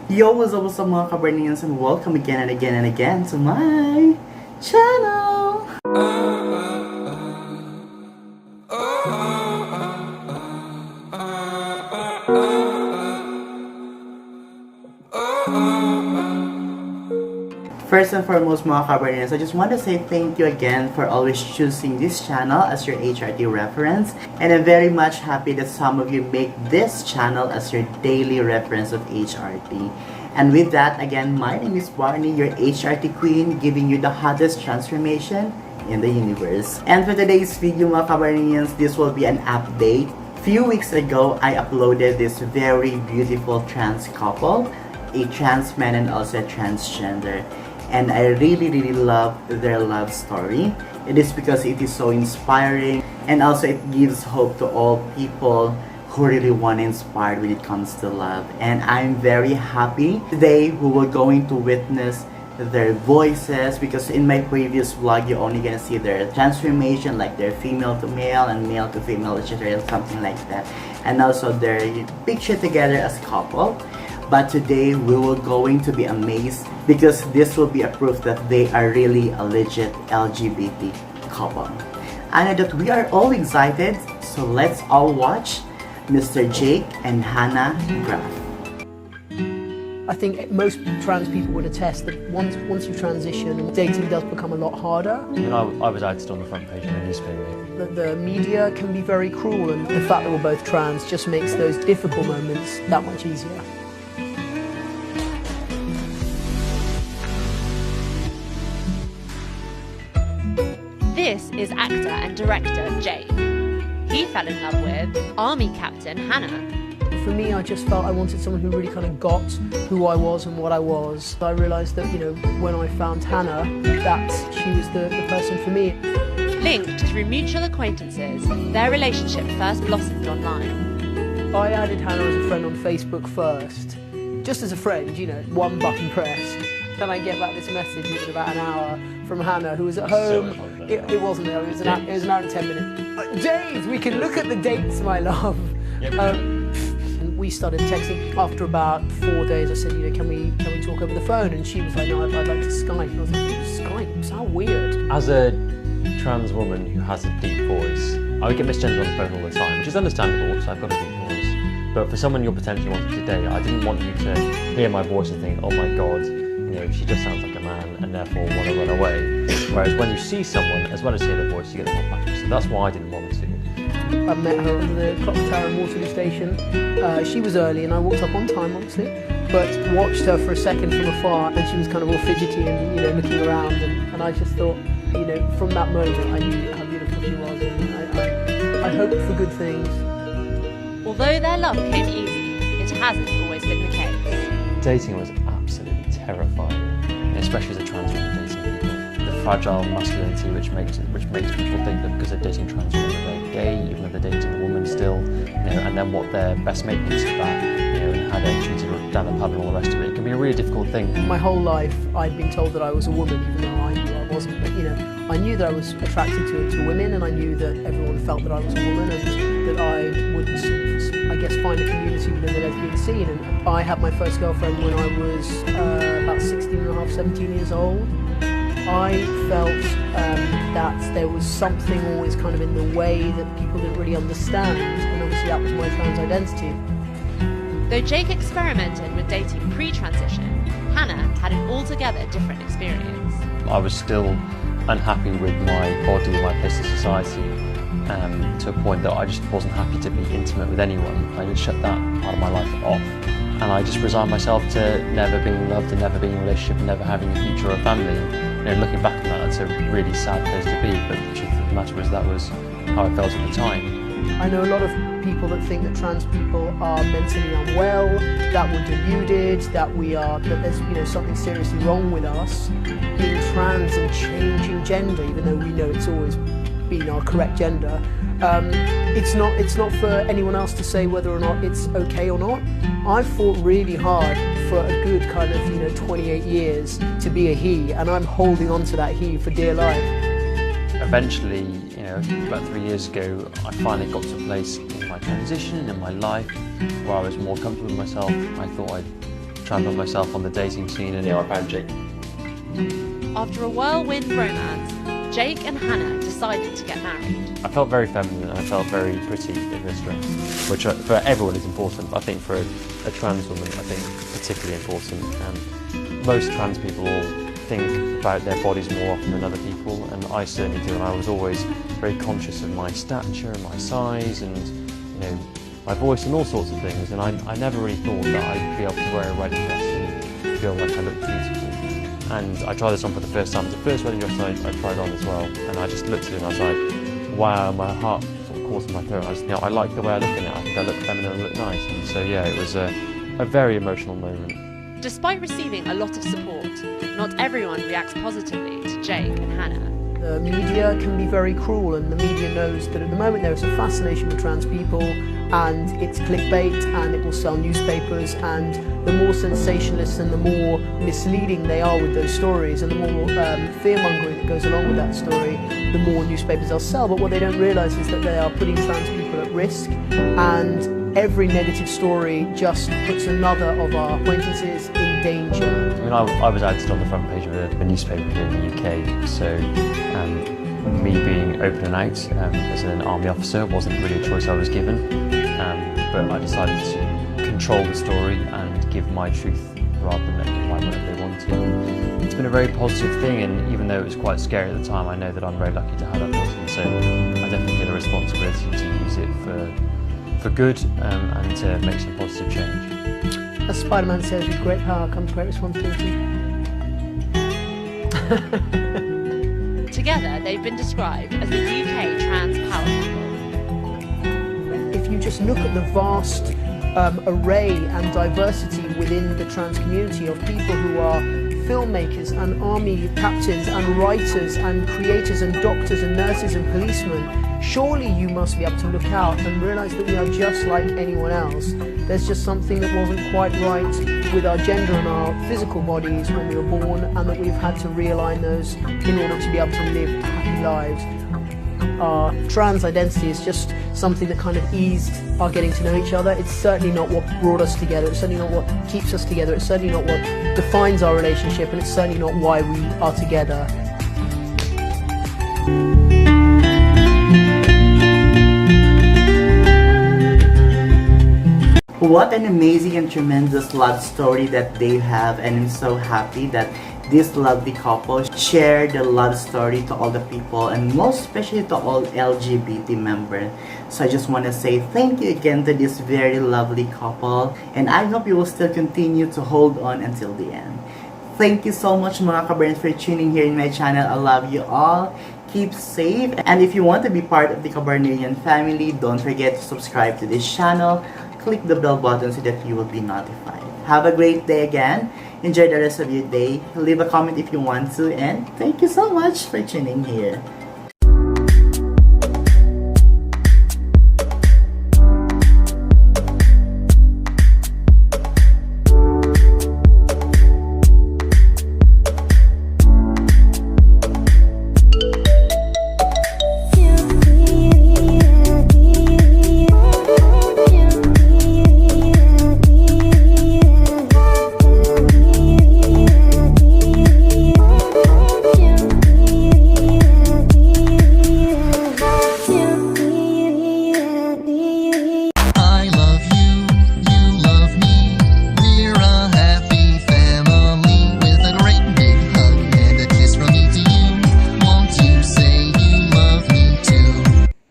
Yo, what's up mga kabarnians, and welcome again and again and again to my channel! First and foremost mga kabarnians, I just want to say thank you again for always choosing this channel as your HRT reference, and I'm very much happy that some of you make this channel as your daily reference of HRT. And with that, again, my name is Barney, your HRT queen, giving you the hottest transformation in the universe. And for today's video mga kabarnians, this will be an update. Few weeks ago, I uploaded this very beautiful trans couple, a trans man and also a transgender. And I really love their love story. It is because it is so inspiring, and also it gives hope to all people who really want to inspire when it comes to love. And I'm very happy today we were going to witness their voices, because in my previous vlog you're only gonna see their transformation, like they're female to male and male to female, etc., something like that, and also their picture together as couple. But today we will going to be amazed, because this will be a proof that they are really a legit LGBT couple. I know that we are all excited, so let's all watch Mr. Jake and Hannah Graf. I think most trans people would attest that once you transition, dating does become a lot harder. I was outed on the front page of the newspaper. The media can be very cruel, and the fact that we're both trans just makes those difficult moments that much easier. This is actor and director Jake. He fell in love with Army Captain Hannah. For me, I just felt I wanted someone who really kind of got who I was and what I was. I realised that, when I found Hannah, that she was the person for me. Linked through mutual acquaintances, their relationship first blossomed online. I added Hannah as a friend on Facebook first, just as a friend, one button press. Then I get back this message within about an hour from Hannah, who was at home. It wasn't there, it was an hour and 10 minutes. Days, we can look at the dates, my love. And we started texting. After about 4 days, I said, can we talk over the phone? And she was like, no, I'd like to Skype. And I was like, Skype? How weird. As a trans woman who has a deep voice, I would get misgendered on the phone all the time, which is understandable, because I've got a deep voice. But for someone you're potentially wanting to date, I didn't want you to hear my voice and think, oh my god, she just sounds like a man, and therefore want to run away. Whereas when you see someone, as well as hear their voice, you get the whole package. So that's why I didn't want to. I met her under the clock tower in Waterloo Station. She was early, and I walked up on time, obviously, but watched her for a second from afar, and she was kind of all fidgety and looking around, and I just thought, from that moment, I knew how beautiful she was, and I hoped for good things. Although their love came easy, it hasn't always been the case. Dating was absolutely terrifying, especially as a trans woman dating people. The fragile masculinity which makes people think that because they're dating trans women they're gay, even though they're dating a woman still, and then what their best mate thinks of that, and how they're treated down the pub and all the rest of it. It can be a really difficult thing. My whole life I'd been told that I was a woman, even though I knew I wasn't. But I knew that I was attracted to women, and I knew that everyone felt that I was a woman, and that I would, I guess, find a community within the lesbian scene. And I had my first girlfriend when I was about 16 and a half, 17 years old. I felt that there was something always kind of in the way that people didn't really understand, and obviously that was my trans identity. Though Jake experimented with dating pre-transition, Hannah had an altogether different experience. I was still unhappy with my body and my place in society, to a point that I just wasn't happy to be intimate with anyone. I just shut that part of my life off, and I just resigned myself to never being loved and never being in a relationship and never having a future or a family. Looking back on that, it's a really sad place to be, but the truth of the matter was that was how I felt at the time. I know a lot of people that think that trans people are mentally unwell, that we're deluded, that there's something seriously wrong with us being trans and changing gender, even though we know it's always been our correct gender. It's not for anyone else to say whether or not it's okay or not. I've fought really hard for a good kind of 28 years to be a he, and I'm holding on to that he for dear life. Eventually, about 3 years ago, I finally got to a place in my transition in my life where I was more comfortable with myself. I thought I'd champion myself on the dating scene, and I found Jake. After a whirlwind romance, Jake and Hannah decided to get married. I felt very feminine and I felt very pretty in this dress, which for everyone is important. I think for a trans woman, I think particularly important. Most trans people think about their bodies more often than other people, and I certainly do. And I was always very conscious of my stature and my size, and my voice and all sorts of things. And I never really thought that I'd be able to wear a wedding dress and feel like I looked beautiful. And I tried this on for the first time. It was the first wedding dress I tried on as well. And I just looked at it and I was like, wow, my heart sort of caught in my throat. I just, I like the way I look in it. I think I look feminine and look nice. And so yeah, it was a very emotional moment. Despite receiving a lot of support, not everyone reacts positively to Jake and Hannah. The media can be very cruel, and the media knows that at the moment there is a fascination with trans people, and it's clickbait, and it will sell newspapers, and the more sensationalist and the more misleading they are with those stories, and the more fear-mongering that goes along with that story, the more newspapers they'll sell. But what they don't realise is that they are putting trans people at risk, and every negative story just puts another of our acquaintances in danger. I mean, I was outed on the front page of a newspaper here in the UK, so me being open and out as an army officer wasn't really a choice I was given, but I decided to control the story and give my truth rather than let them write whatever they want to. It's been a very positive thing, and even though it was quite scary at the time, I know that I'm very lucky to have that person, so I definitely feel a responsibility to use it for good and to make some positive change. As Spider-Man says, with great power comes great responsibility. Together, they've been described as the UK trans power couple. If you just look at the vast array and diversity within the trans community of people who are filmmakers and army captains and writers and creators and doctors and nurses and policemen, surely you must be able to look out and realise that we are just like anyone else. There's just something that wasn't quite right with our gender and our physical bodies when we were born, and that we've had to realign those in order to be able to live happy lives. Our trans identity is just something that kind of eased our getting to know each other. It's certainly not what brought us together, it's certainly not what keeps us together, it's certainly not what defines our relationship, and it's certainly not why we are together. What an amazing and tremendous love story that they have, and I'm so happy that this lovely couple share the love story to all the people, and most especially to all LGBT members. So I just want to say thank you again to this very lovely couple, and I hope you will still continue to hold on until the end. Thank you so much mga kabarns for tuning here in my channel. I love you all. Keep safe, and if you want to be part of the Kabarnerian family, don't forget to subscribe to this channel. Click the bell button so that you will be notified. Have a great day again. Enjoy the rest of your day. Leave a comment if you want to, and thank you so much for tuning here.